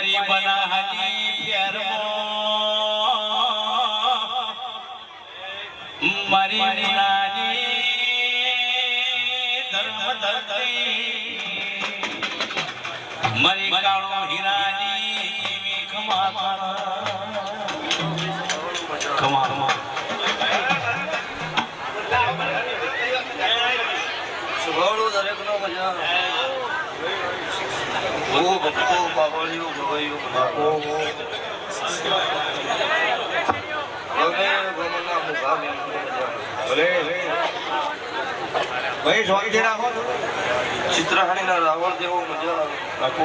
મરી બનાની ફેરમો મરી નાની ધર્મ ધરતી મરી કાળો હીરાની ખમા ખમા ખમા સુભાળો દરેક નો મજા ઓ ભક્તો બાવળિયું ગવાયું બાપો હવે ગમના મુખા મેં ભલે ભાઈ શાંતિ રાખો ચિત્રહાણીના રાવણ જેવો મજા બાપો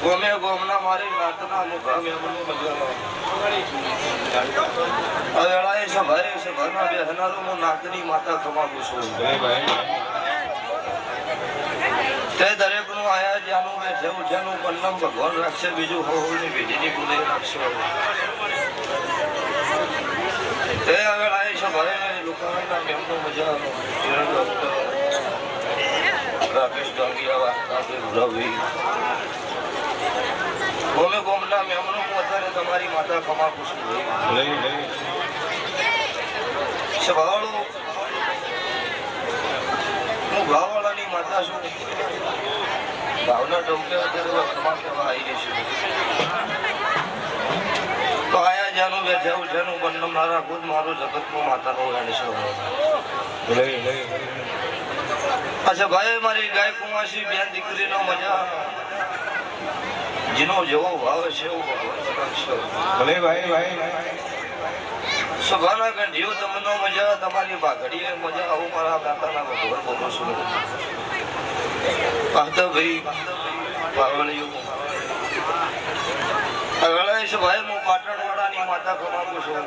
ગમે ગમના મારી નાતના મુખા મેં મજા અવેળાએ સભારે સભાના બેહનારો હું નાતની માતા કમાવું છું તે દરેક નું આયા જ્યાંનું બેઠેવું જેનું પન્નમ ભગવાન રાખશે બીજું હોળની પેઢીની ભૂલે રાખશે તે અવેળાએ સભારે લોકોના મેમનો મજા કિરણ ડોક્ટર રાકેશ ગાંગીયા વાસ્તા રવિ ગોમે ગોમના મેમનો હું અત્યારે તમારી માતા કમાવું છું સભાળું હું ભાવવાળાની માતા છું ભાવના ટોકે અત્યારે ખમા કહેવા આવી છું તો આયા જાનું બેઠેવું જેનું બંધમ મારા ખુદ મારો જગતમાં માતાનો રાણી છે અચ્છા ભાઈ મારી ગાય કુમાસી બેન દીકરીનો મજા જેનો જેવો ભાવ છે એવો ભલે ભાઈ સભાના ગંઢીઓ તમને મજા તમારી બાઘડીએ મજા આવું મારા દાતાના ભગવાન બોલું છું ભાઈ ભાવળિયું ભાઈ હું પાટણવાડાની માતા કમાવું છું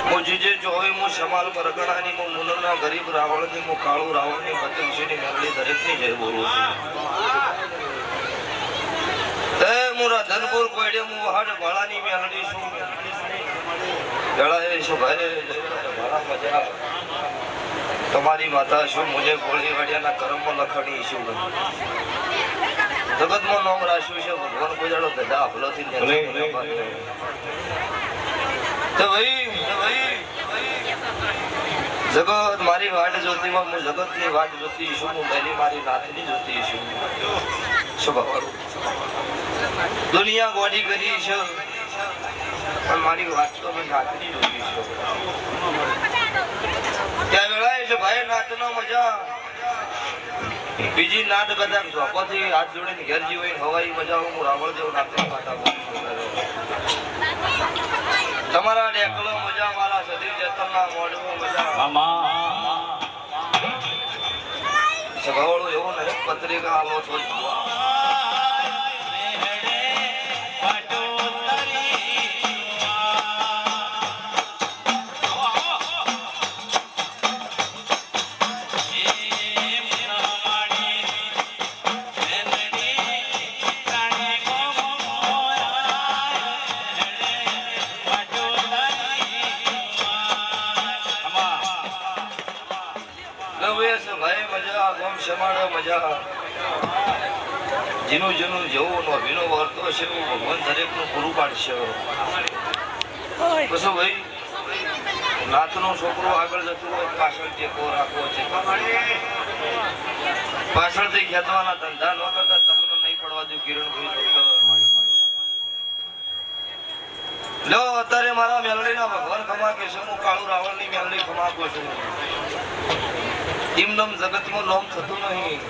હું જીજે જોઈ હું સમાલ પરગણાની હું મુનરના ગરીબ રાવણની હું કાળું રાવણની બતંશીની મેળવી દરેકની જય બોલું છું હું રાધનપુર કોયડે હું હાડ ભાળાની મેળવી છું તમારી માતા શું મુજે ગોળી વાડિયાના કર્મમાં લખણી છું જગતમાં નામ રાખ્યું છે ભગવાન ગુજાડો ગધા આપલોથી જગત મારી વાટ જોતીમાં હું જગતની વાટ જોતી છું હું પહેલી મારી નાથની જોતી છું દુનિયા ગોડી કરી છે પણ મારી વાત તો મેં નાતની જોઈ છે ત્યાં વેળાએ છે ભાઈ નાતનો મજા બીજી નાત કદાચ ઝોપાથી હાથ જોડીને ઘેર જીવાય હવાઈ મજા હું રાવણ જેવું નાતની માતા તમારા ડેકલો મજા મારા સદી જતનના મોઢમાં મજા સભાવળો એવો નહીં પત્રિકા આવો છો જેનું જેનું જેવું અભિનો વર્તો છે એવું ભગવાન દરેક નું પૂરું પાડશે પછી ભાઈ નાતનો છોકરો આગળ જતું હોય પાછળ ટેકો રાખવો છે પાછળથી ખેતવાના ધંધા ન કરતા તમને નહીં પડવા દઉં કિરણભાઈ લો અત્યારે મારા મેલડીના ભગવાન ખમા કે છે હું કાળું રાવણની મેલડી ખમાકો છું એમનેમ જગતમાં નામ થતું નહીં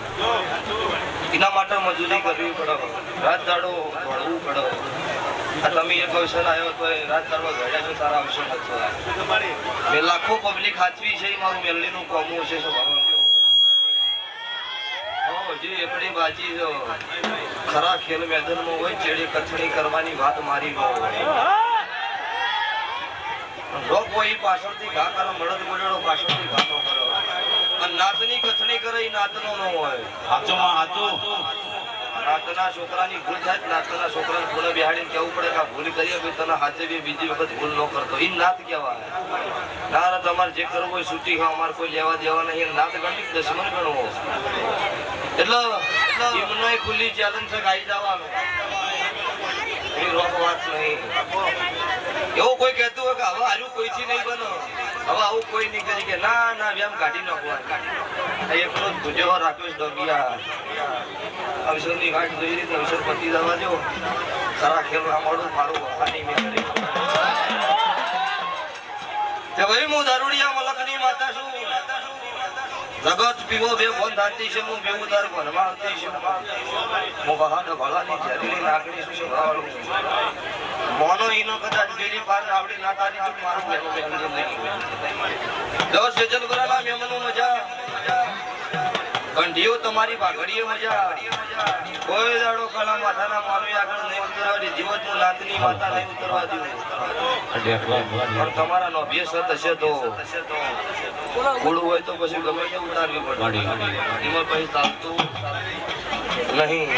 એના માટે મજૂરી કરવી પડે રાત દાડો દોડવું પડે તમે એક અવસર આવ્યો તો રાત દાડો ઘડ્યા છો તારા અવસર નથી મેં લાખો પબ્લિક હાચવી છે મારું મેલડીનું કોમું છે જે એકડી બાજી ખરા ખેલ મેદાનમાં હોય ચેડી કથણી કરવાની વાત મારી ન હોય કોઈ પાછળથી ઘા કરો મળદ બોલેડો પાછળથી ઘા નો કરો નાતની કથણી કરે એ નાતનો ન હોય નાતના છોકરાની ભૂલ થાય નાતના છોકરાને ભૂલે બિહાડીને કેવું પડે કે ભૂલ કરીએ ભાઈ તને હાથે બી બીજી વખત ભૂલ ન કરતો એ નાત કહેવાય ના તમારે જે કરવું હોય છૂટી ખાવ અમારે કોઈ લેવા દેવા નહીં નાત ગણી દશમન ગણવો એટલે એમનોય ખુલ્લી ચેલેન્જ છે ગાઈ જવાનું એ રોક વાત નહીં એવું કોઈ કહેતું હોય કે હવે હારું કોઈથી નહીં બનો હવે આવું કોઈ નહીં કરી કે ના ના વ્યામ કાઢી નાખવા એકલો જ ભૂજો રાખ્યો છે ડોગિયા અવસરની ગાંઠ જોઈ રીતે અવસર પતી જવા દો સારા ખેલ રમાડું મારું વખાની મેં કરી ભાઈ હું દારૂડિયા મલકની માતા છું જગત પીવો બે ફોન થાતી છે હું બેવું તાર ભણવા આવતી છું હું બહાને ભલાની ઝેરીલી નાગણી છું શોભાવાળું મોનો ઈનો કદાચ ગેલી પાર આવડી ના તારી જો મારું મેનો મેંદર નહીં દસ સેજલ બરાલા મેમનો મજા કંઢીઓ તમારી ભાગડીએ મજા કોઈ દાડો કલા માથાના માનવી આગળ નહીં ઉતરવા જીવતનું લાતની માતા નહીં ઉતરવા દઉં પણ તમારા નો અભ્યાસ હશે તો કુળ હોય તો પછી ગમે તે ઉતારવી પડે એમાં પછી ચાલતું નહીં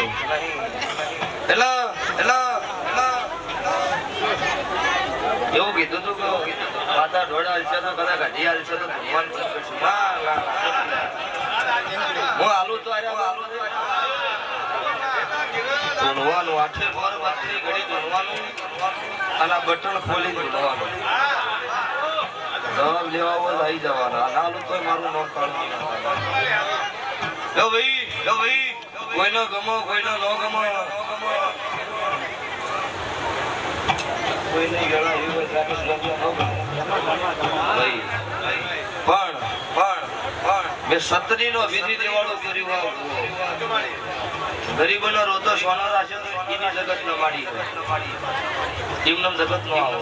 એવું કીધું તું કે માતા ઢોળા હાલશે તો કદાચ ઘડી હાલશે તો ભગવાન હું આલું તો ધૂણવાનું આઠે બોર બાતરી ઘડી ધૂણવાનું અને બટન ખોલી ધૂણવાનું જવાબ લેવા હોય આવી જવાના નાલું તો મારું નામ કાઢું ભાઈ કોઈનો ગમો કોઈનો ન ગમો કોઈ નહીં ગળા એવું ભાઈ પણ મેં સત્રી નો વિધિ દેવાળો કર્યું ગરીબોનો રોતો સોનો રાખ્યો એની જગત ન માડી એમનો જગત નો આવો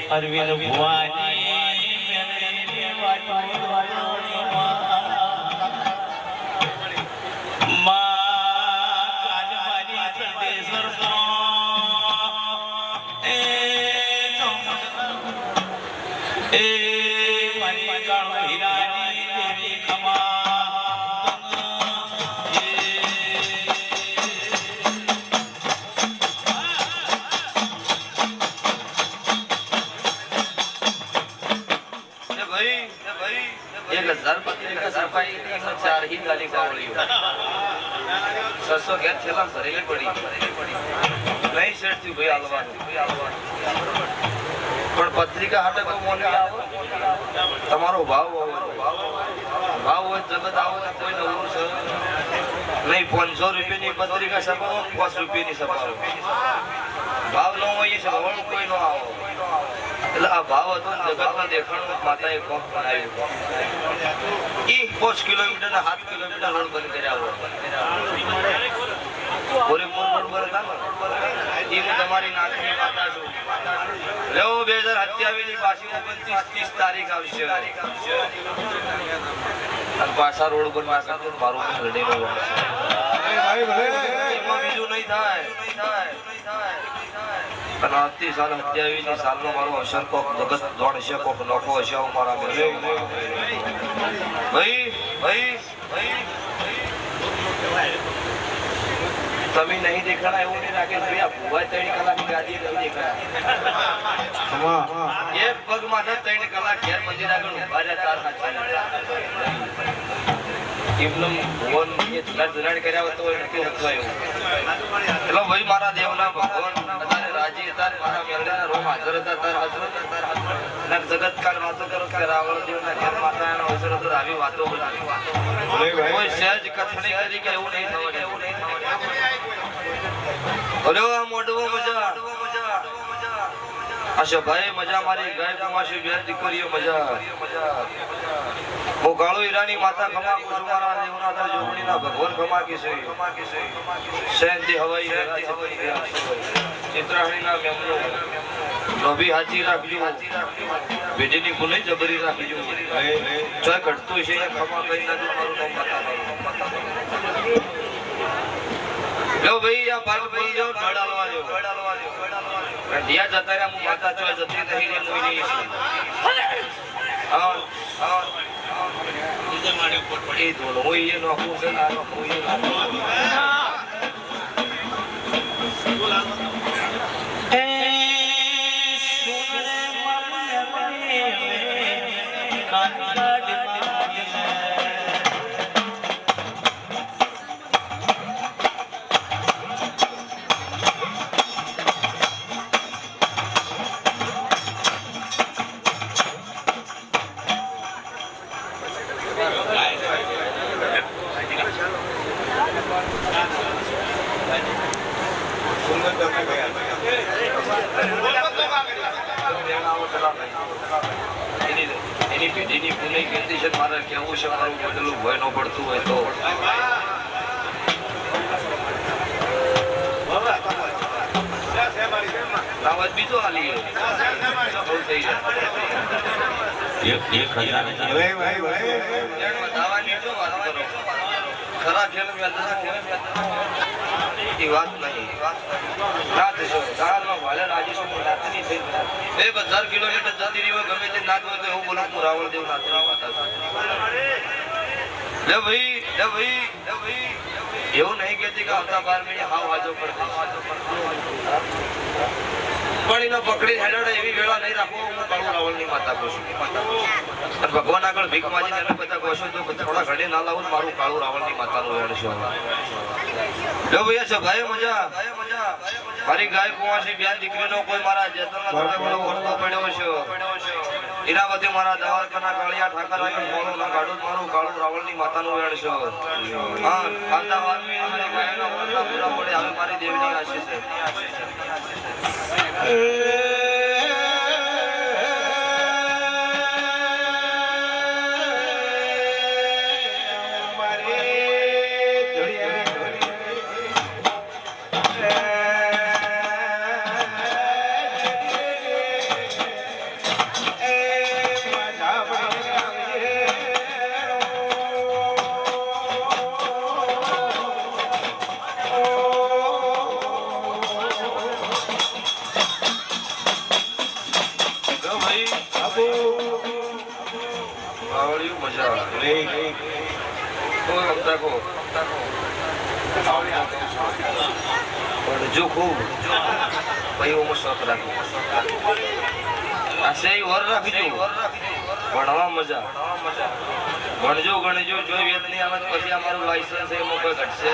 અરવિંદ ભુવાની પત્રિકા હાટે તમારો ભાવ હોય જગત આવો કોઈ નવું છે નહીં 500 રૂપિયાની પત્રિકા છપાવો 5 રૂપિયાની છપાવો ભાવ ન હોય છે કોઈ નો આવો એટલે આ ભાવ હતો જગતમાં દેખાણ માતાએ કોક બનાવ્યું 5 કિલોમીટર ના 7 કિલોમીટર રોડ બંધ કર્યા તમારી નાથની માતા છું 2027 ની પાછી 29-30 તારીખ આવશે પાછા રોડ પર મારું બીજું નહીં થાય અને આવતી સાલ 27 સાલનો મારો અવસર કોક જગત દોડ હશે કોક નોખો હશે મારા ભાઈ તમે નહીં દેખાડા એવું નહીં રાખે ભાઈ આ ભુવા 3 કલાકની ગાડી નહીં દેખાડા એક પગ માં 3 કલાક ઘેર મંદિર આગળ ઉભા રહ્યા તાર એમનો ભગવાન એ જુનાડ કર્યા તો નથી ઉઠવાયું એટલે ભાઈ મારા દેવના ભગવાન અત્યારે રાજી હતા મારા મેળાના રોમ હાજર હતા તાર હાજર જગત કાળ વાતો કરો કે રાવણ દેવના ઘેર માતાનો અવસર હતો આવી વાતો કોઈ સહેજ કથણી કરી કે એવું નહીં થવા અરે આ મોઢવો મજા આશા ભાઈ મજા મારી ગાય કમાશી બે દીકરીઓ મજા હું કાળુ હીરાની માતા ખમા કુસુમારા દેવનાથા જોગણીના ભગવાન ખમા કે છે સેન્તી હવાઈ ચિત્રાણીના મેમનો નભી હાચી રાખજો બેટીની ગુને જબરી રાખજો જોય ઘટતું છે ખમા કરી નાખજો મારું નામ માતા લો ભાઈ આ ભાગ ભાઈ જો ગડાલવા જો દિયા જતા રહ્યા હું માતા ચોય જતી નહીં રે મોઈ નહીં એ ધોળો હોય એ નોખું છે આ નોખું એ નોખું. એની પેઢીની પુનઃ કીર્તિ છે મારે કેવું છે મારું બદલું ભય ન પડતું હોય તો વાત બીજો હાલી બહુ થઈ જાય દાવાની જો વાત કરો ખરા ખેલ એ વાત નહીં રાત છે ગાળમાં ભાલે રાજેશ્વર રાતની થઈ 1000 કિલોમીટર જતી રહી હોય ગમે તે નાત હોય તો હું બોલું હું રાવળ દેવ નાતની માતા છું લે ભાઈ એવું નહીં કહેતી કે આવતા 12 મહિને હાવ હાજો પડતી પણ એનો પકડી હેડોડે એવી વેળા નહીં રાખો હું કાળું રાવળની માતા કહું છું ભગવાન આગળ ભીખ માંગીને એને બધા કહો છો તો થોડા ઘડી ના લાવું મારું કાળું રાવળની માતાનું વેણ છે લો ભૈયા છે ગાય મજા મારી ગાય કુંવાસી બેન દીકરીનો કોઈ મારા જેતનમાં થોડો ઘણો વર્તો પડ્યો છે એના વતી મારા દવાખાના કાળિયા ઠાકર આવ્યો મોળું ના કાઢું મારું કાળું રાવળની માતાનું વેણ છે હા ખાતા વાતમી મારી ગાયના વર્તા પૂરા પડે હવે મારી દેવીની આશીષ છે જો ખૂબ ભાઈઓમાં શોખ રાખો આ સહી વર રાખજો ભણવા મજા ભણજો ગણજો જો વેદની આવે પછી અમારું લાયસન્સ એમાં કોઈ ઘટશે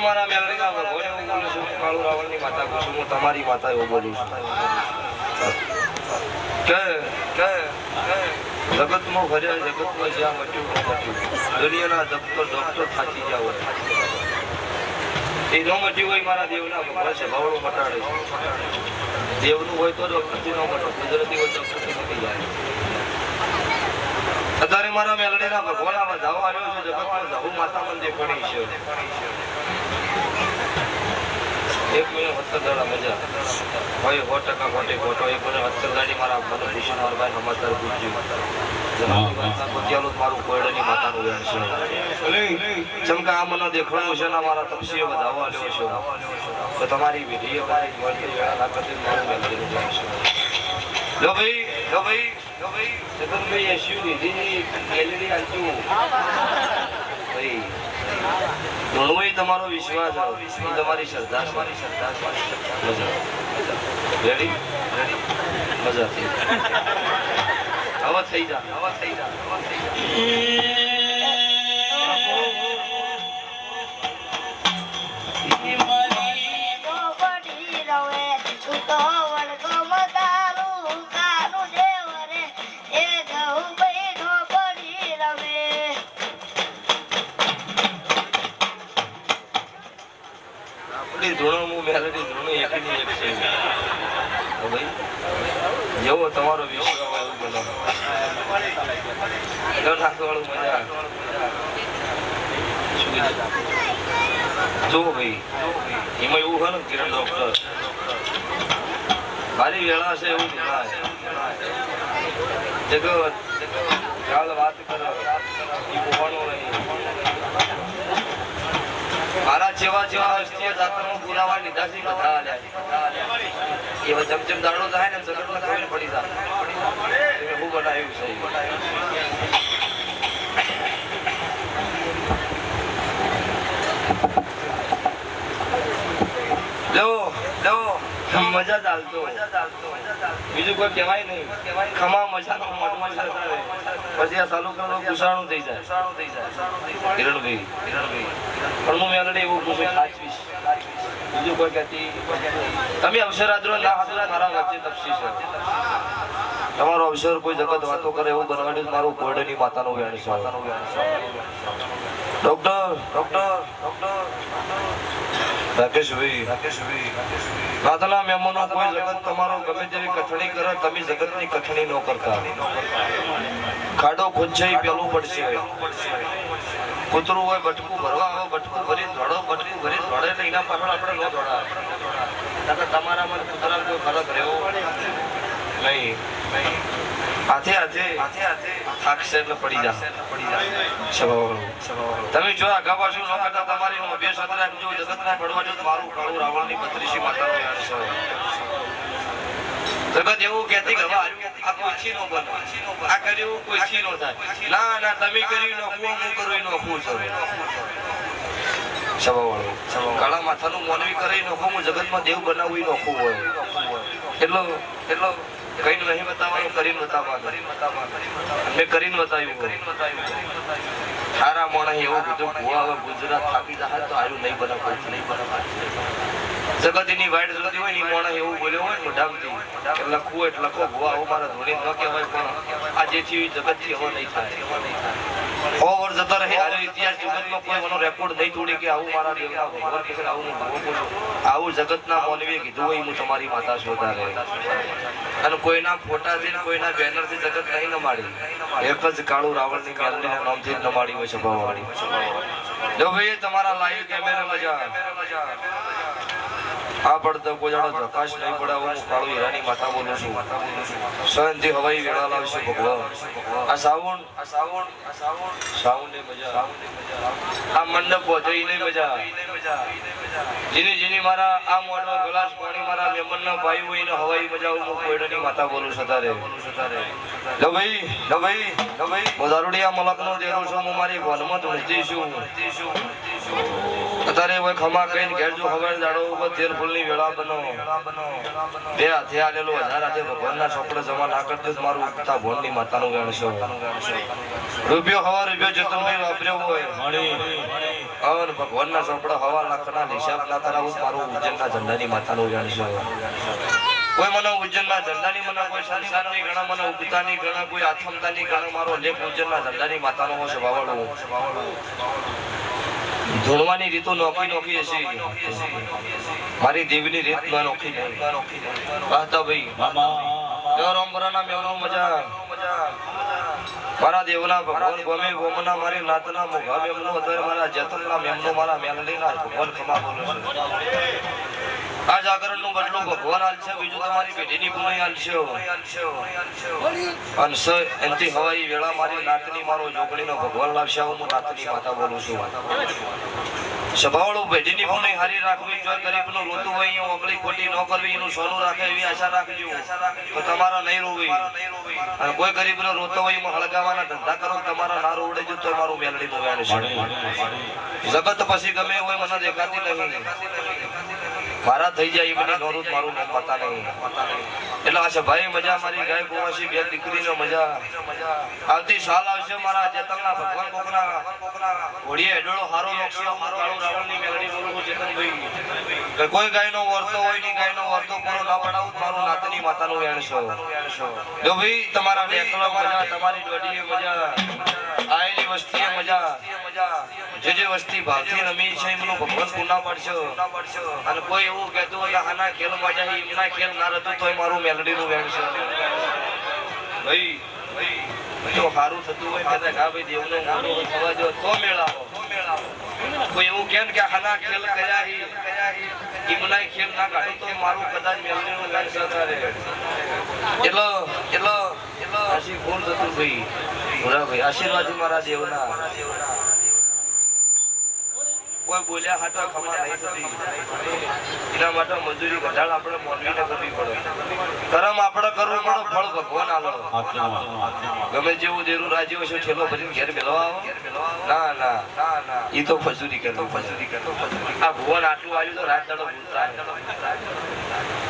મારા મેલડીના ભગવાન એવું બોલું છું કાળુ રાવણની માતા કહું છું હું તમારી માતા એવું બોલું છું કે જગતમાં ફર્યા જગતમાં જ્યાં મટ્યું દુનિયાના ડોક્ટર થાકી ગયા હોય એ ન મટ્યું હોય મારા દેવના ભગવાન છે ભવડું મટાડે છે દેવનું હોય તો ડોક્ટરથી ન મટો કુદરતી હોય ડોક્ટરથી મટી જાય અત્યારે મારા મેલડીના ભગવાન આવા ધાવો આવ્યો છે જગતમાં ધાવું માતા મંદિર પડી છે એક મિનિટ હત્તરદાડા મજા ભાઈ 100% ખોટી ખોટો એક મિનિટ હત્તરદાડી મારા મને ભૂષણ મારા ભાઈ સમાચાર પૂછ્યું મારું કોયડાની માતાનું વેણ છે ચમકા આ મને દેખાડવું છે ને મારા તપસીઓ વધાવો આવ્યો છે તો તમારી વિધિએ મારી વેળા ના કરતી મારું મેલડીનું વેણ છે લો ભાઈ જગનભાઈ એસ્યુ લીધી ગેલેરી આલતું ભાઈ ઘણો તમારો વિશ્વાસ તમારી શ્રદ્ધા મજા રેડી મજા હવે થઈ જા ધૂણો જેવો તમારો વિશ્વ હોય એવું બનો વાળું મજા જો ભાઈ એમાં એવું હોય ને કિરણ ડોક્ટર મારી વેળા છે એવું જગત ચાલ વાત કરો એ બોવાનું નહીં મારા જેવા રાષ્ટ્રીય જાતનો પુરાવા લીધા છે બધા એવા જમજમ દાડો થાય ને જગતમાં ખબર પડી જાય હું બનાવ્યું છે મજા ચાલતો બીજું કોઈ કહેવાય નહીં ખમા મજાનો પછી આ ચાલુ કરો કુસાણું થઈ જાય કિરણભાઈ પણ હું મેલડે એવું પૂછું સાચવીશ બીજું કોઈ કહેતી તમે અવસર આદરો ના હાજરા મારા વચ્ચે તપસી છે તમારો અવસર કોઈ જગત વાતો કરે એવું બનાવ્યું મારું કોરડની માતાનું વેણ છે ડોક્ટર રાકેશભાઈ રાતના મહેમાનો કોઈ જગત તમારો ગમે તેવી કથણી કરે તમે જગતની કથણી ન કરતા ખાડો ખુદશે પેલું પડશે કૂતરું હોય બટકું ભરવા આવે બટકું ભરી ધોડો બટકું ભરી ધોડે એટલે એના પાછળ આપણે ન દોડાવે તમારામાં કૂતરામાં કોઈ ફરક રહેવો નહીં હાથે થાકશે એટલે પડી જશે તમે જો આગા પાછું ન કરતા તમારી અભ્યાસ સાથે રાખજો જગતના પડવા જો મારું કાળું રાવણની બત્રીસી માતાનો યાદ છે જગત એવું કહેતી કે આ કોઈથી નો બને આ કર્યું કોઈથી નો થાય ના તમે કર્યું નખવું હું કરું નખવું છે કાળા માથાનું મોનવી કરે નખવું હું જગતમાં દેવ બનાવવું નખવું હોય એટલો કઈ નહીં બતાવવાનું કરીને બતાવવાનું મેં કરીને બતાવ્યું સારા માણસ એવું કીધું ભુવા ગુજરાત થાકી જાય તો આયું નહીં બનાવ જગત એની વાઈટ જોતી હોય ને માણસ એવું બોલ્યો હોય મોઢામથી લખવું એટલે લખો ભુવા આવું મારા ધોની ન કહેવાય પણ આ જેથી જગત થી એવો નહીં થાય સો વર્ષ જતો રહે આનો ઇતિહાસ જગતનો કોઈ એનો રેકોર્ડ નહીં તોડી કે આવું મારા દેવના ભગવાન કે આવું આવું જગતના મોનવીએ કીધું હોય હું તમારી માતા શોધા રહે અને કોઈના ફોટાથી કોઈના બેનરથી જગત નહીં નમાડી એક જ કાળું રાવણની મેલડીના નામથી જ નમાડી હોય સભાવાળી જો ભાઈ તમારા લાઈવ કેમેરા મજા આ પડતો કોઈ જાડો પ્રકાશ નહીં પડાવો હું કાળું હીરાની માતા બોલું છું સહનથી હવાઈ વેળા લાવશે ભગવાન આ સાવણ ની મજા આ મંડપ પહોંચી નહીં મજા જેની મારા આ મોઢમાં ગ્લાસ પાણી મારા મહેમાનના ભાઈ હોય ને હવાઈ મજા હું કોયડાની માતા બોલું સતારે લો ભાઈ બજારુડિયા મલકનો દેરો છું હું મારી વનમાં ધૂણતી છું અત્યારે હોય ખમા કહીને ઘેર જો હવાઈ દાડો ઉપર તેર ફૂલની વેળા બનો બે હાથે આલેલો 1000 હાથે ભગવાનના ચોપડે જમા ના કરતો મારું ઉગતા ભોનની માતાનું વેણ છે રૂપિયો હવા રૂપિયો જતનભાઈ વાપર્યો હોય અને ભગવાનના ચોપડા હવા લાખના હિસાબ ના કરાવું મારું ઉજ્જૈનના ઝંડાની માતાનું વેણ છે કોઈ મને ઉજ્જૈનના ઝંડાની મને કોઈ સંસારની ગણા મને ઉગતાની ગણા કોઈ આથમતાની ગણા મારો લેખ ઉજ્જૈનના ઝંડાની માતાનો હશે વાવડો ધૂણવાની રીતો નોખી હશે મારી દેવીની રીત નોખી નહીં કહતા ભાઈ રામપરાના મેવનો મજા મારા દેવના ભગવાન ગમે ગોમના મારી નાતના મોઘા મેમનો અત્યારે મારા જતનના મેમનો મારા મેલડીના ભગવાન ખમા બોલે છે આ જાગરણનો બદલો ભગવાન આલશે બીજું તમારી પેઢીની પુનઃ આલશે અંશ એનથી હવાઈ વેળા મારી નાતની મારો જોગણીનો ભગવાન લાવશે હું નાતની માતા બોલું છું સભાવાળું પેઢીની પુનઃ હારી રાખવી જો ગરીબનો રોતું હોય એ ઓગળી ખોટી ન કરવી એનું સોનું રાખે એવી આશા રાખજો તો તમારા નહીં રોવી અને કોઈ ગરીબનો રોતો હોય એમાં હળગાવાના ધંધા કરો તમારા ના રોવડે જો તો મારું મેલડીનું વેણ છે જગત પછી ગમે હોય મને દેખાતી નહીં મારા થઈ જાય એ બધી નોરું મારું નામ પતા નહીં એટલે આ ભાઈ મજા મારી ગાય ગોવાસી બે દીકરીનો મજા આવતી સાલ આવશે મારા ચેતનના ભગવાન કોકના ઘોડીએ એડોળો હારો લોકશે કાળું રાવણની મેલડી બોલું ચેતનભાઈ કોઈ ગાયનો વર્તો હોય ની ગાયનો વર્તો પૂરો ના પડાવું મારું નાતની માતાનું વેણ છે જો ભાઈ તમારા નેકળો મજા તમારી ડોડીએ મજા આયેલી વસ્તીએ મજા જે વસ્તી ભાવથી રમી છે એમનું ભગવાન પૂર્ણા પાડશે અને કોઈ એવું કહેતું હોય કે આના ખેલ મજા છે એમના ખેલ ના રહેતું તોય મારું મેલડીનું વેણ છે ભાઈ જો સારું થતું હોય કે હા ભાઈ દેવનો મોઢું થવા જો તો મેળાવો કોઈ એવું કેમ કે આના ખેલ કર્યા એમના ખેલ ના કાઢું તો મારું કદાચ મેલડીનું વેણ સહકાર રહે એટલો આશી ભૂલ થતું ભાઈ ભૂરા ભાઈ આશીર્વાદ મારા દેવના કોઈ બોલ્યા હાટવા ખમા નહીં થતી એના માટે મજૂરી ઘટાડ આપણે મોનવીને કરવી પડે કરમ આપણે કરવું પડે ફળ ભગવાન આલો ગમે જેવું દેરું રાજી હોય છે છેલ્લો ભરીને ઘેર મેળવા આવો ના એ તો મજૂરી કરતો આ ભુવન આટલું આવ્યું તો રાત દાડો ભૂલતા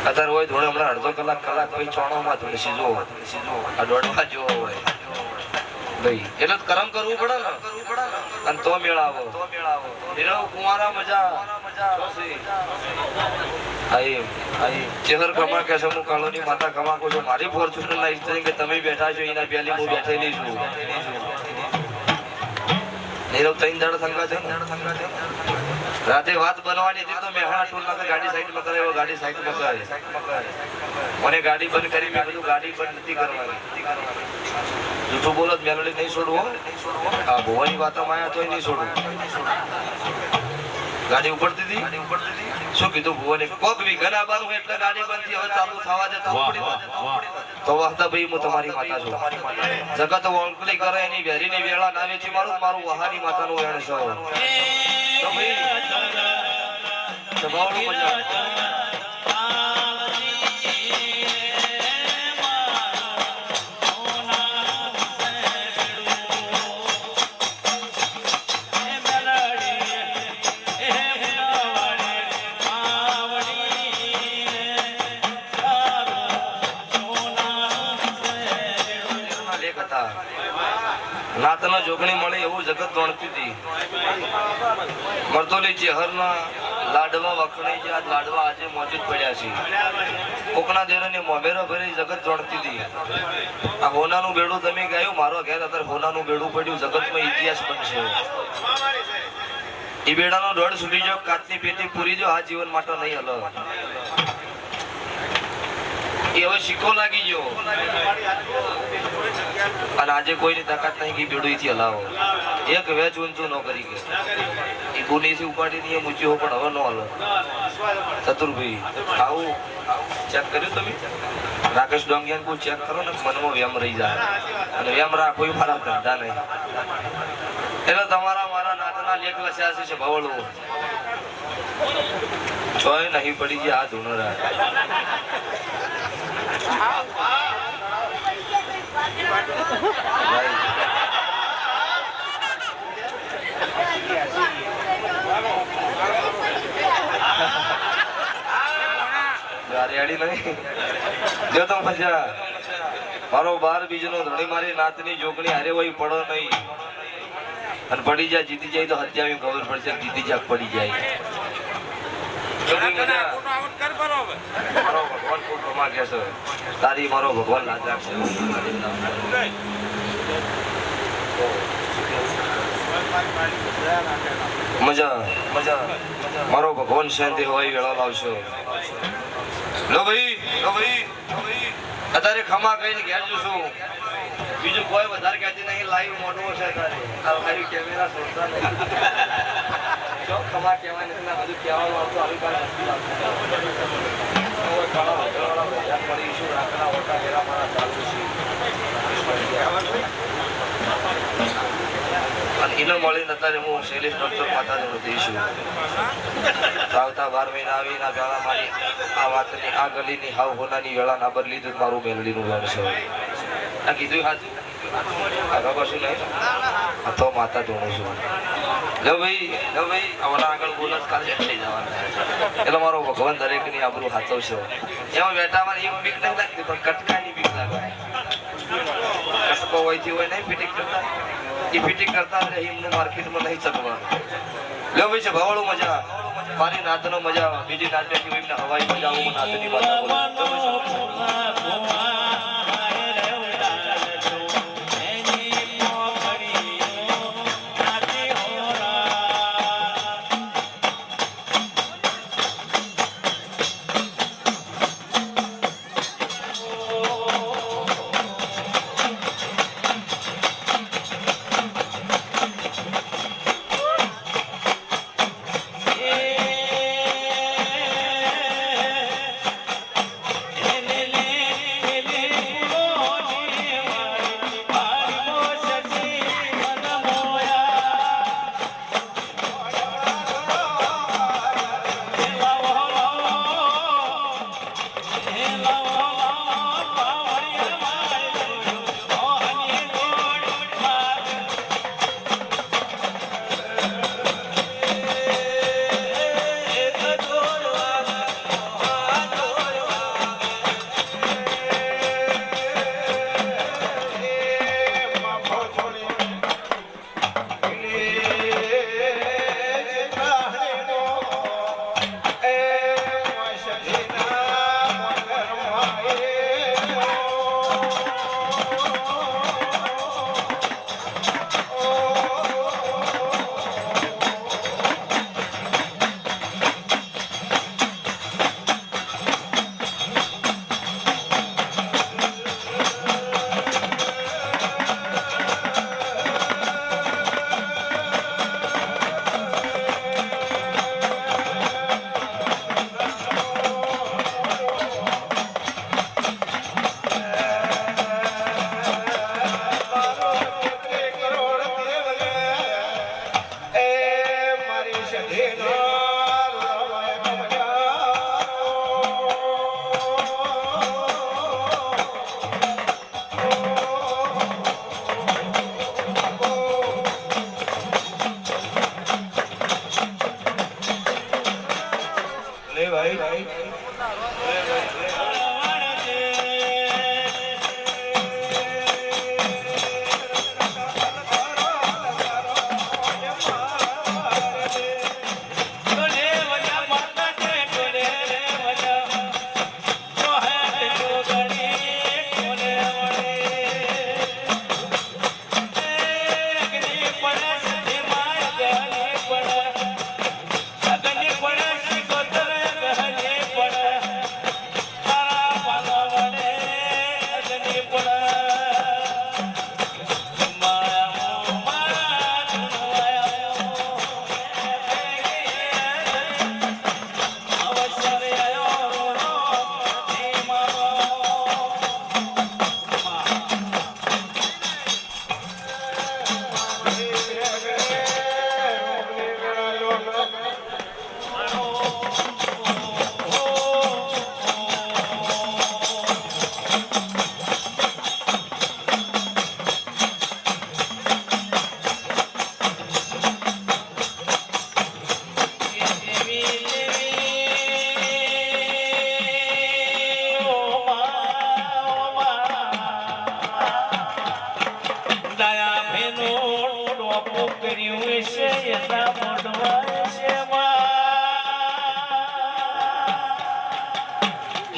અત્યારે હોય થોડે હમણાં અડધો કલાક પછી ચોણોમાં થોડી સીધો આ દોડવા જેવો હોય ભાઈ એટલે કરમ કરવું પડે ને અને તો મેળાવો કુંવારા મજા ચેહર કમા કે છે હું કાળોની માતા કમા કહું છું મારી ફોર્ચ્યુનર ના ઈચ્છા કે તમે બેઠા છો એના પહેલી હું બેઠેલી છું નીરવ ત્રણ દાડ સંગા છે રાતે વાત બનવાની હતી તો મેં હા ટોલ નાખે ગાડી સાઈડમાં કરાવ્યો ગાડી સાઈડમાં કરાવી મને ગાડી બંધ કરી મેં કીધું ગાડી બંધ નથી કરવાની જૂઠું બોલો મેલડી નહીં છોડવું હા ભુવાની વાતમાં આવ્યા તોય નહીં છોડવું ગાડી ઉપડતી હતી શું કીધું ભુવાની કોક વિઘન આવવાનું એટલે ગાડી બંધ થઈ હવે ચાલુ થવા દે તો વાહતા ભાઈ હું તમારી માતા છું જગત ઓળખલી કરે એની વેરીની વેળા ના વેચી મારું વહાની માતાનું વેણ છે તો ભાઈ સ્વભાવનું મજા નાતના જોગણી મળે એવું જગત ગણતી હતી મરતોલી ચેહરના લાડવા વખણાઈ ગયા લાડવા આજે મોજૂદ પડ્યા છે કોકના દેરાને મોમેરો ભરી જગત ગણતી હતી આ હોનાનું બેડું તમે ગાયું મારો ઘેર અત્યારે હોનાનું બેડું પડ્યું જગતમાં ઇતિહાસ બનશે એ બેડાનો દોડ છૂટી જાવ કાચની પેટી પૂરી જો આ જીવન માટે નહીં હલો એ હવે શીખો લાગી ગયો અને આજે કોઈની તાકાત નહીં કે બેડું થી હલાવો એક વેચ ઊંચું ન કરી કે એ ગુનીથી ઉપાડી નહીં મૂચ્યો પણ હવે ન હલો ચતુરભાઈ આવું ચેક કર્યું તમે રાકેશ ડોંગિયાને કોઈ ચેક કરો ને મનમાં વ્યામ રહી જાય અને વ્યામ રાખો એ મારા ધંધા નહીં એટલે તમારા મારા નાતના લેખ લસ્યા છે ભવળો છોય નહીં પડી ગયા આ ધૂણરા જો તો મજા મારો બાર બીજનો ધણી મારી નાતની જોગણી હારે હોય પડો નહીં અને પડી જાય જીતી જાય તો હત્યા ખબર પડશે જીતી જાય પડી જાય તારી મારો ભગવાન લાજ રાખશે મજા મારો ભગવાન શાંતિ હોય વેળા લાવશો લો ભાઈ અત્યારે ખમા કહીને ઘેર જશું બીજું કોઈ વધારે કહેતી નહીં લાઈવ મોટો છે તારે કેમેરા છોડતા નહીં જો ખમા કહેવાય નથી ના બધું કહેવાનું આવતું આવી કાલ નથી અને એને મળીને અત્યારે હું શૈલેષ ડોક્ટર માતાજીનો દઈશું આવતા 12 મહિના આવીને વેળા મારી આ વાતની આ ગલીની હાવ હોનાની વેળા ના બર લીધું મારું મેલડીનું વેણ છે આ કીધું હાજુ આગળ પાછું નહીં આ તો માતા ધોણું છું લો ભાઈ આવડા આગળ બોલો કાલે થઈ જવાના એટલે મારો ભગવાન દરેકની આબરૂ હાચવશે એમાં બેઠામાં એક બીક નહીં લાગતી પણ કટકાની બીક લાગે કટકો હોયથી હોય નહીં ફિટિંગ કરતા એ ફિટિંગ કરતા એમનું માર્કેટમાં નહીં ચકવાનું લો ભાઈ છે ભવાળું મજા મારી નાતનો મજા બીજી નાત બેઠી હોય એમને હવાઈ મજા આવું નાતની વાત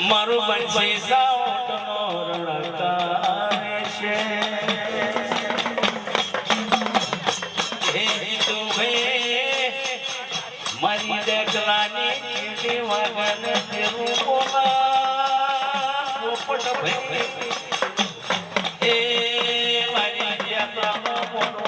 મારું બંસી સાઉટનો રણકાર છે હે હિન્દુભાઈ મારી દેખલાની કીડી વાગન તેરું બોલા પોપટ ભાઈ એ મારી જાતનો મોનો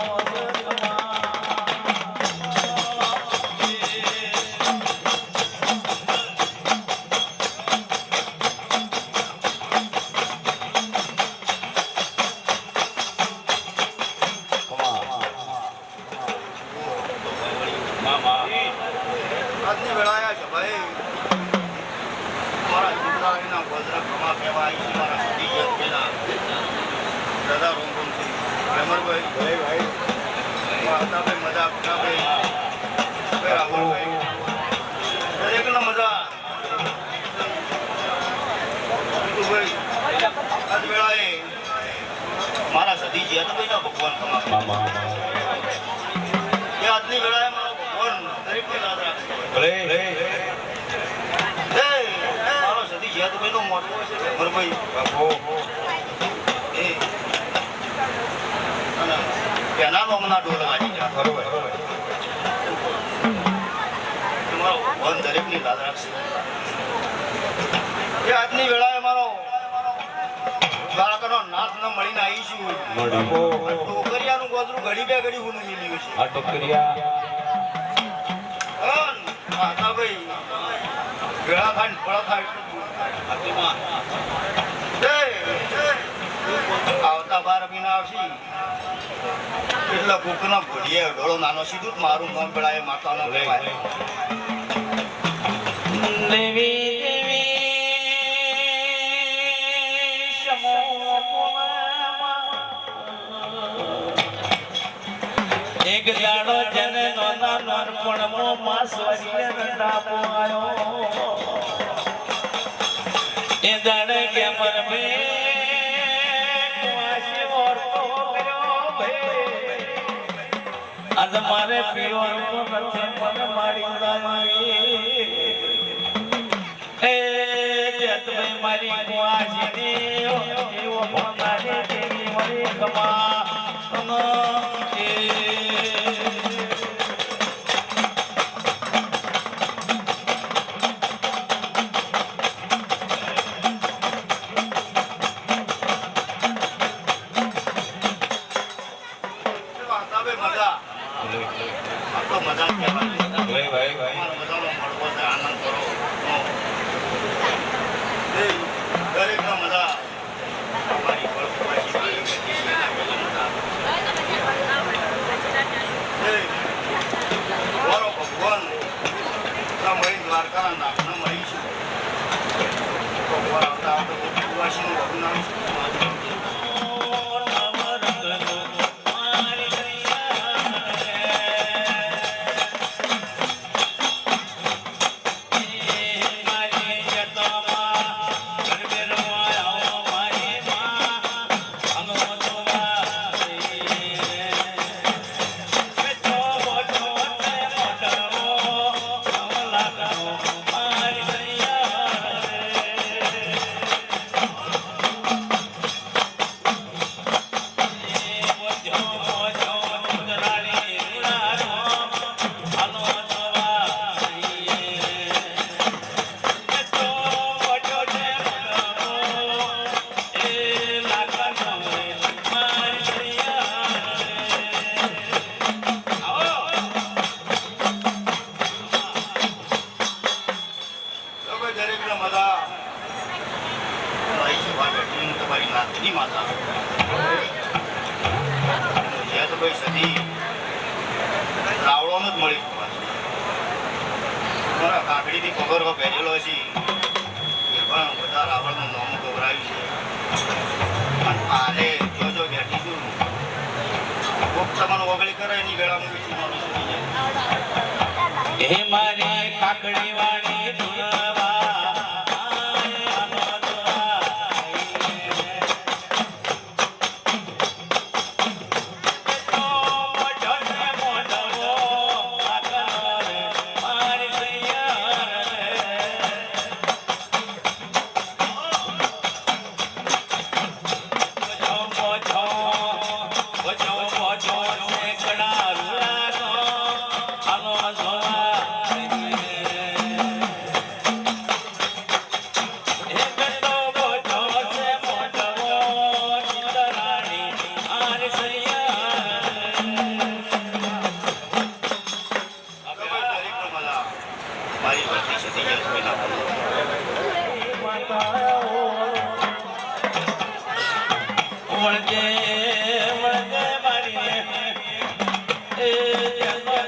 આજની વેળાએ છે ભાઈ મારા જીવડાના ગોદરા કમા કહેવાય છે મારા સદી યત પેલા દાદા રોમ છે અમરભાઈ ભાઈ માતા ભાઈ મજા આપતા ભાઈ રાહુલભાઈ દરેકના મજા ભાઈ આજ વેળાએ મારા સદી યત ભાઈના ભગવાન કમા એ આજની વેળાએ મારો ભગવાન દરેકને યાદ રાખશે મારો સદી જ્યાં તો ભાઈનો મોટો છે અમરભાઈ એ અને તેના નોમના ડોલ વાગી જાય બરોબર મારો ભગવાન દરેકની યાદ રાખશે એ આજની વેળાએ મારો બાળકનો નાથ ન મળીને આવીશું ટોકરિયાનું ગોદરું ઘડી બે ઘડી હું મિલ્યું છે આ ટોકરિયા માતા ભાઈ વેળા ખાન ફળ ખાય આવતા બાર મહિના આવશે એટલે કુકના ઘોડીએ ડોળો નાનો સીધું જ મારું નામ પેલા માતાનો કહેવાય દેવી દેવી એક જાડો જને નોના નાનપણમો માસવરીએ રંડાપો આયો એ જાણે કે મર ભે વાસી ઓરતો કર્યો ભે આજ મારે પીવાનો નથી મને મારી દામારી એ જત મે મારી કુઆજીની એવો ભંગારી દેવી મરી કમા કાકડીથી પગરવો પહેરેલો છે એ પણ બધા રાવણનું નામ ગવરાયું છે અને આને જોજો બેઠી છું કોક તમને ઓગળી કરે એની વેળામાં બીજી માણસ થઈ જાય હે મારી કાકડી વાળી વળગે વળગે મારી એ જન્મ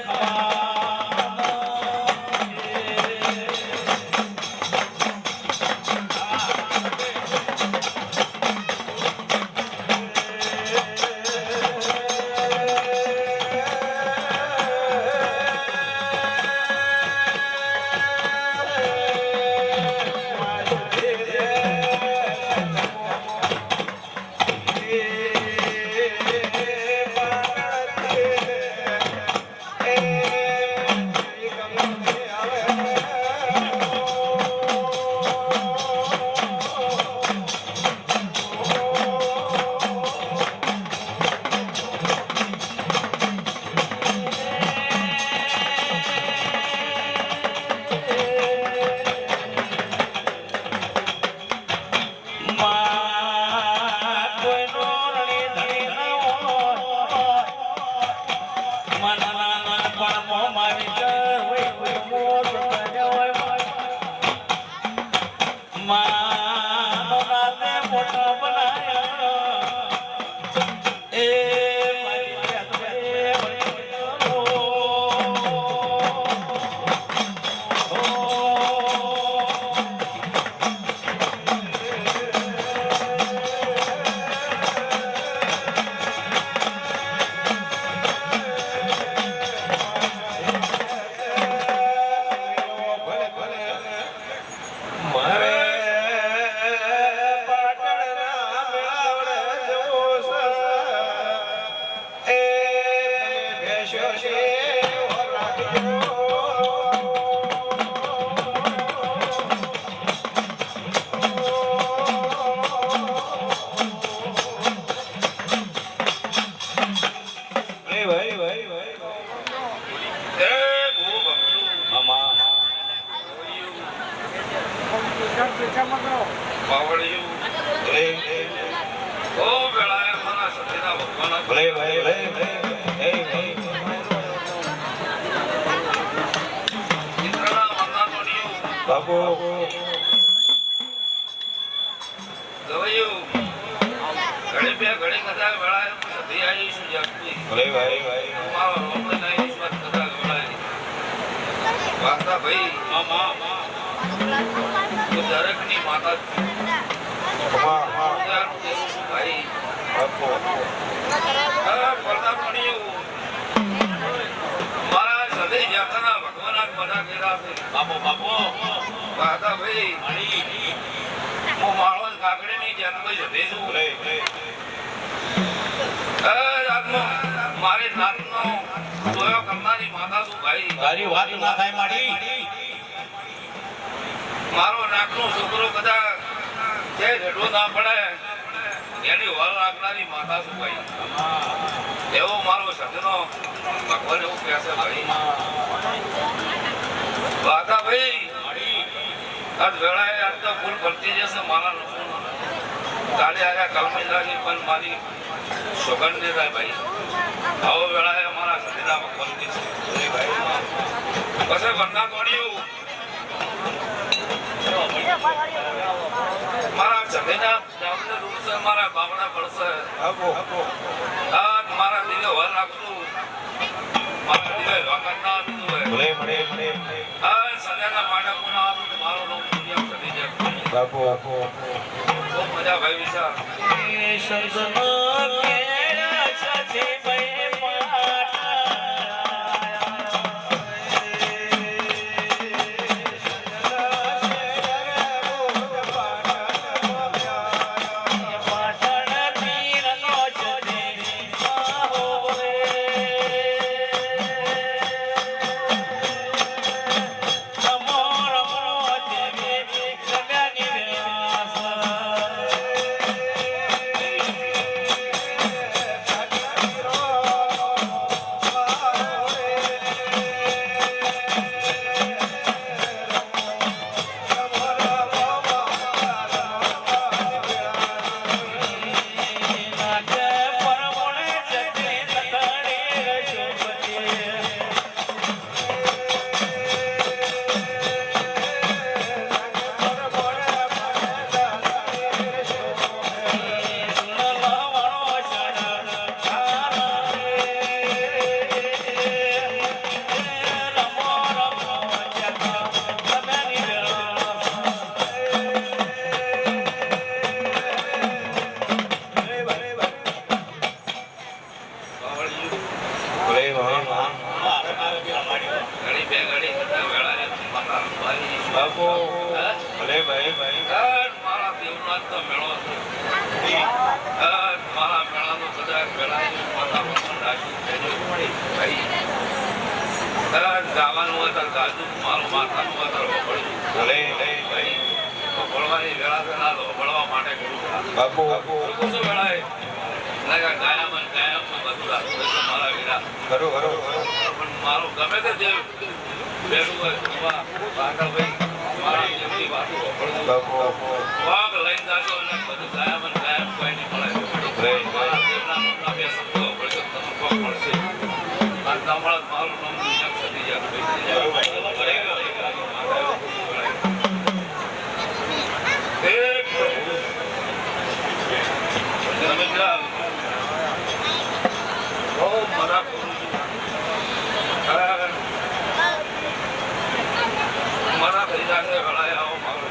બાપુ ઘડી બે ઘડી કદાચ વેળાએ સધી આવી છું જગતી ભલે ભાઈ મારો રોમડો નહીં ઈશ્વર કદાચ વેળાએ વાસ્તા ભાઈ હું દરેકની માતા છું ભાઈ પરદામણીઓ મારા સધી જાતના ભગવાન બધા કેરા છે બાપો વાસ્તા ભાઈ હું મારો કાકડીની જન્મ જતે છું મારી નાતનો જોયો કરનારી માતા છું ભાઈ તારી વાત ના થાય માડી મારો નાકનો છોકરો કદાચ જે રેડો ના પડે એની વર રાખનારી માતા છું ભાઈ એવો મારો સજનો ભગવાન એવું કહેશે ભાઈ વાતા ભાઈ આજ વેળાએ આજ તો ફૂલ ભરતી જશે મારા કાલે આવ્યા કલમેન્દ્રાજી પણ મારી સુગંધ થાય ભાઈ આવો વેળાએ અમારા સજના ભગવાન છે ભાઈ પછી બંધા તોડ્યું મારા સજના જામને રૂપસે મારા બાવડા પડશે મારા દિલે વર રાખશું મારા દિલે વખત ના આપીશું સજાના માણસ ના આપું મારો લોક દુનિયા સદી જાય બાપુ ખૂબ મજા ભાઈ વિશાળ બાજુ મારું માથાનું માત્ર વળવું ભલે ભાઈ વળવાની વેળા વેળા વળવા માટે કરું બાપુ શું વેળાએ ગાયામાં બધું રાખવું મારા વેળા કરો પણ મારું ગમે તે જે બેરું હોય ભાઈ મારી જેમની વાતો વળવું બાપુ વાઘ લઈને જાજો અને બધું ગાયામાં કોઈ નહીં મળે મારા દેવના નામના બે શબ્દો વળજો તમે કોક મળશે આ તમારા મારું નામ દુનિયા સદી જાય મારા ખરીદાને વળાય આવો મારો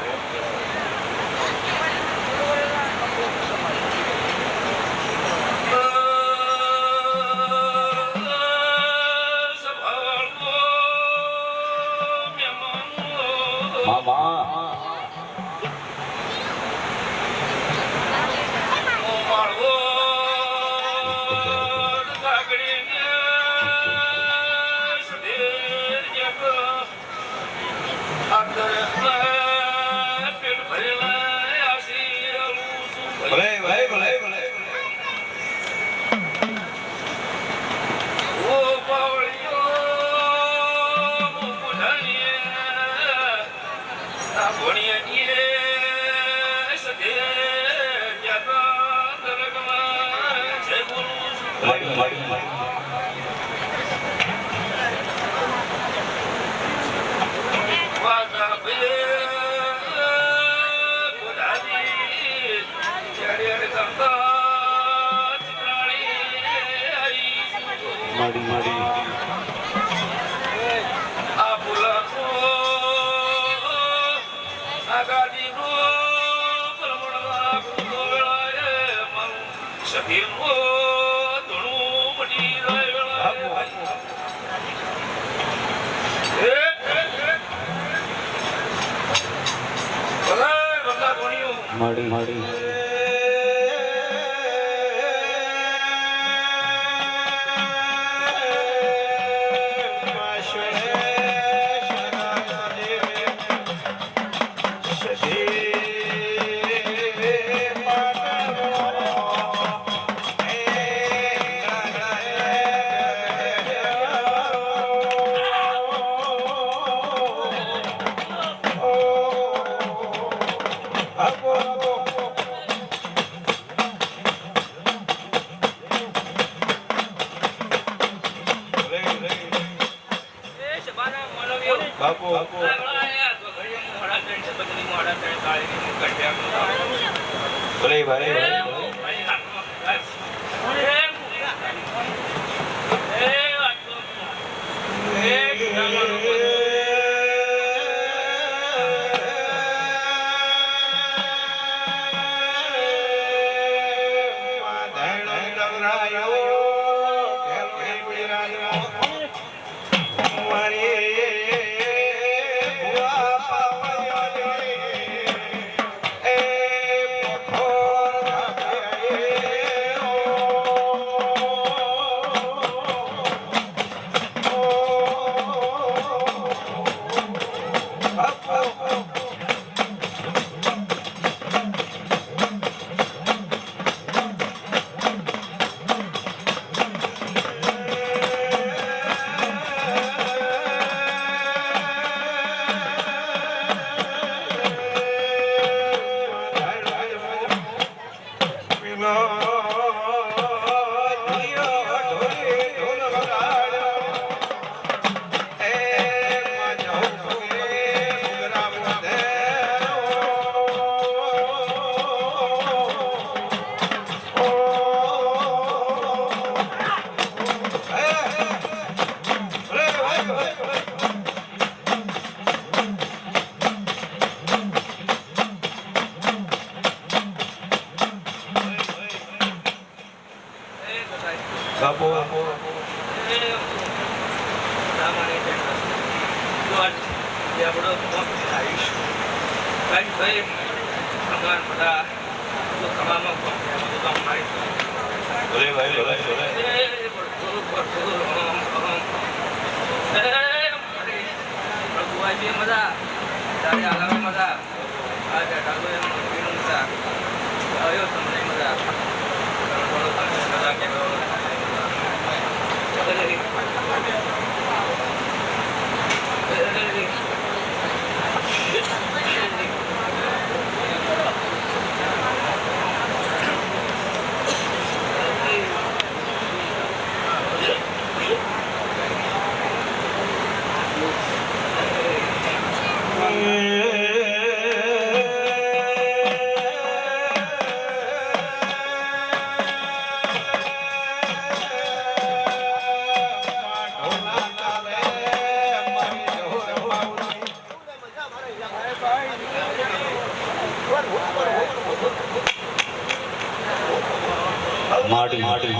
માડી માડી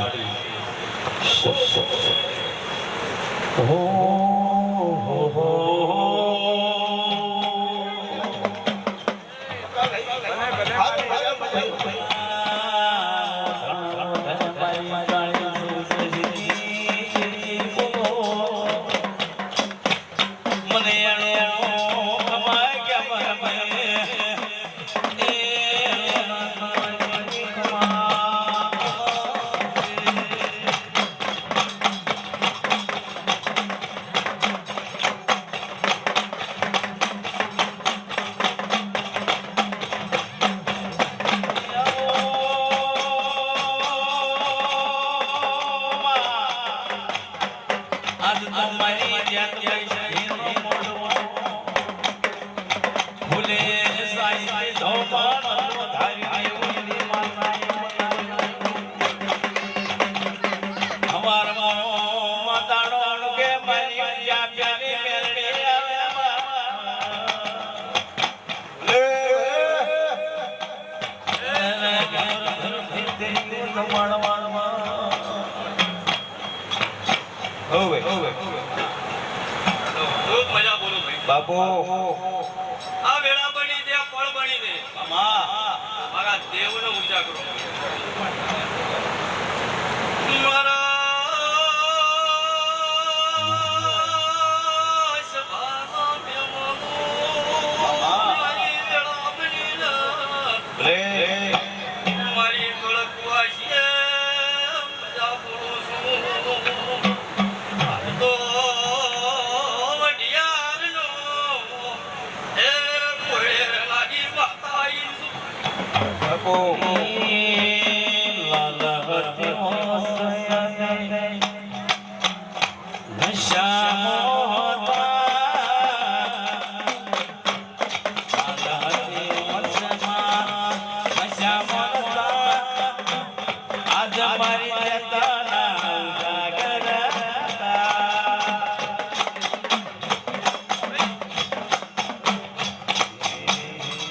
હો હો બાપુ આ વેળા બની દે ફળ બની દે મારા દેવનો ઉજાગરો મારા સભાનો દેવનો મારી વેળા બની લે મારી કળકવા છે મજા બોલું છું તો વડિયારનો એ કોળે લાગી માતા ઈસુ બાપુ લાલહતી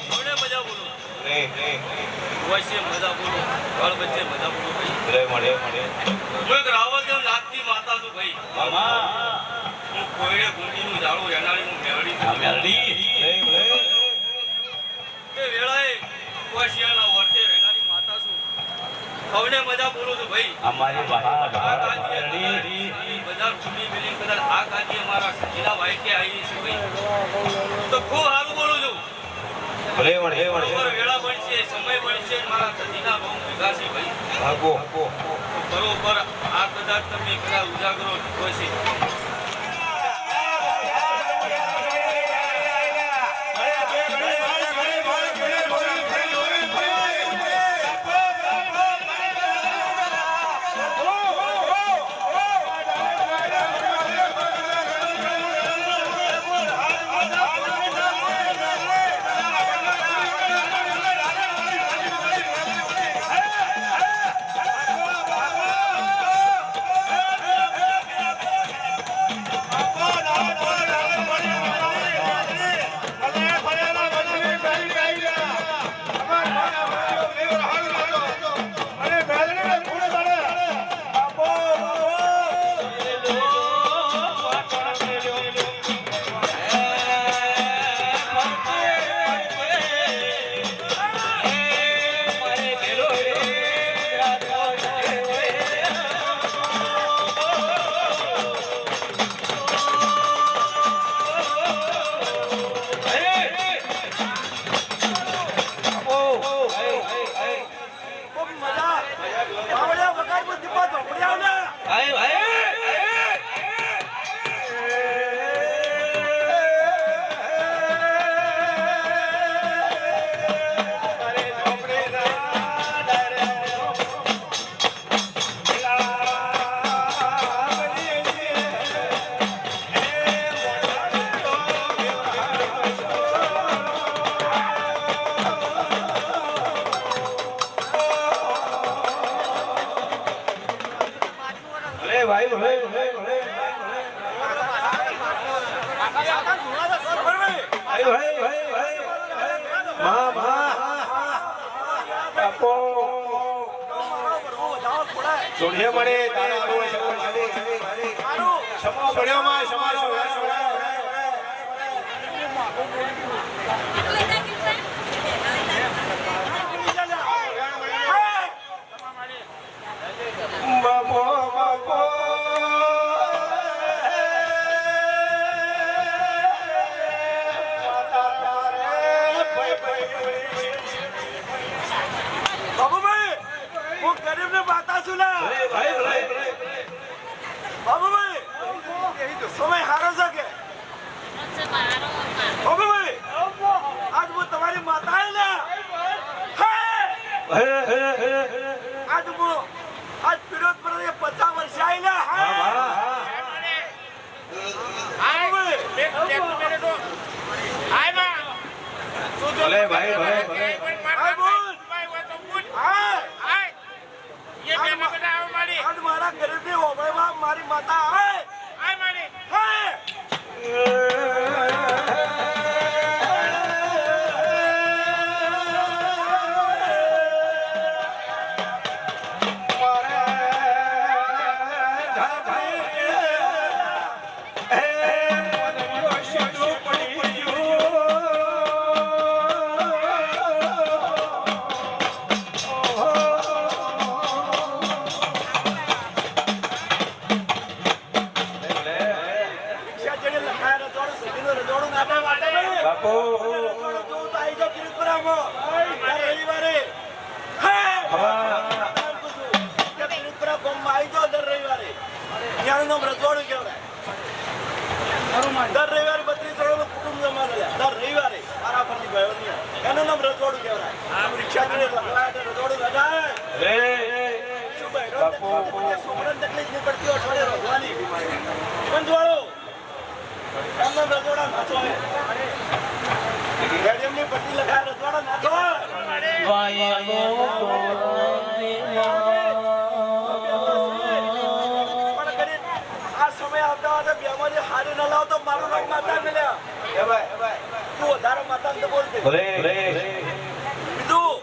કોને મજા બોલો વૈસે મજા બોલો વાળ વચ્ચે મજા બોલો ભાઈ રે મળે મળે હું એક રાવલદેવ નાથની માતા છું ભાઈ હું કોયડે ગુંડીનું ઝાડું રેનાળીનું મેળડી છું. મેલડી લે લે એ વેળાએ કુવાશિયાના વર્તે રહેનારી માતા છું સૌને મજા બોલું છું ભાઈ અમારી બહાર આ કાંજી બજાર ખુલ્લી મિલી કદાચ આ કાંજી અમારા સજીના વાયકે આવી છે ભાઈ તો ખૂબ સારું બોલું છું ભલે મળે મળે બરોબર વેળા બનશે સમય બનશે મારા સજીના બહુ ભેગા છે ભાઈ બાપુ બરોબર આ કદાચ તમે કદાચ ઉજાગરો હોય છે સોઢે મળે તારા રોજ સમો પડ્યો માં સમારો બાપો બાપો બાબુભાઈ હું ગરીબને વાતા છું લા બાબુભાઈ સમય હારો છે કે બાબુભાઈ આજ હું તમારી માતા હે લા આજ વિરોધ પર 50 વર્ષ આયલા ભલે ભાઈ ભલે મારા ગરીબની હોમળમાં મારી માતા આય બાપો દર રવિવારે 32 જણોનું કુટુંબ જમાડ્યા. દર રવિવારે મારા ફરતી ભાઈઓ નહીં. એનું નામ રજવાડું કહેવાય. આમ રિક્ષા કરીને રજવાડું કઢાય. શું ભાઈ, છોકરાને તકલીફ નહીં પડતી અઠવાડિયે રોજવાની. બંધવાળો એમનું રજવાડા નાચો હોય. રેડિયમની પટ્ટી લખાય રજવાડા નાચો હોય. આ સમય આવતા આવતા બેમારી હારી ન લાવ તો મારું નામ માતા મળ્યા. તું વધારે માતા તો બોલતે ભલે બીજું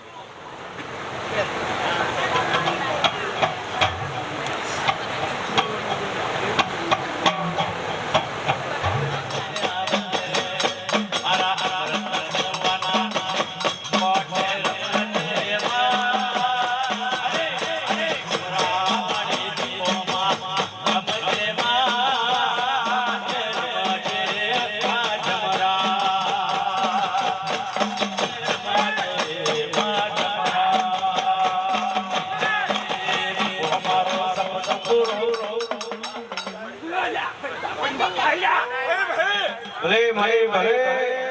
ભલે ભાઈ ભલે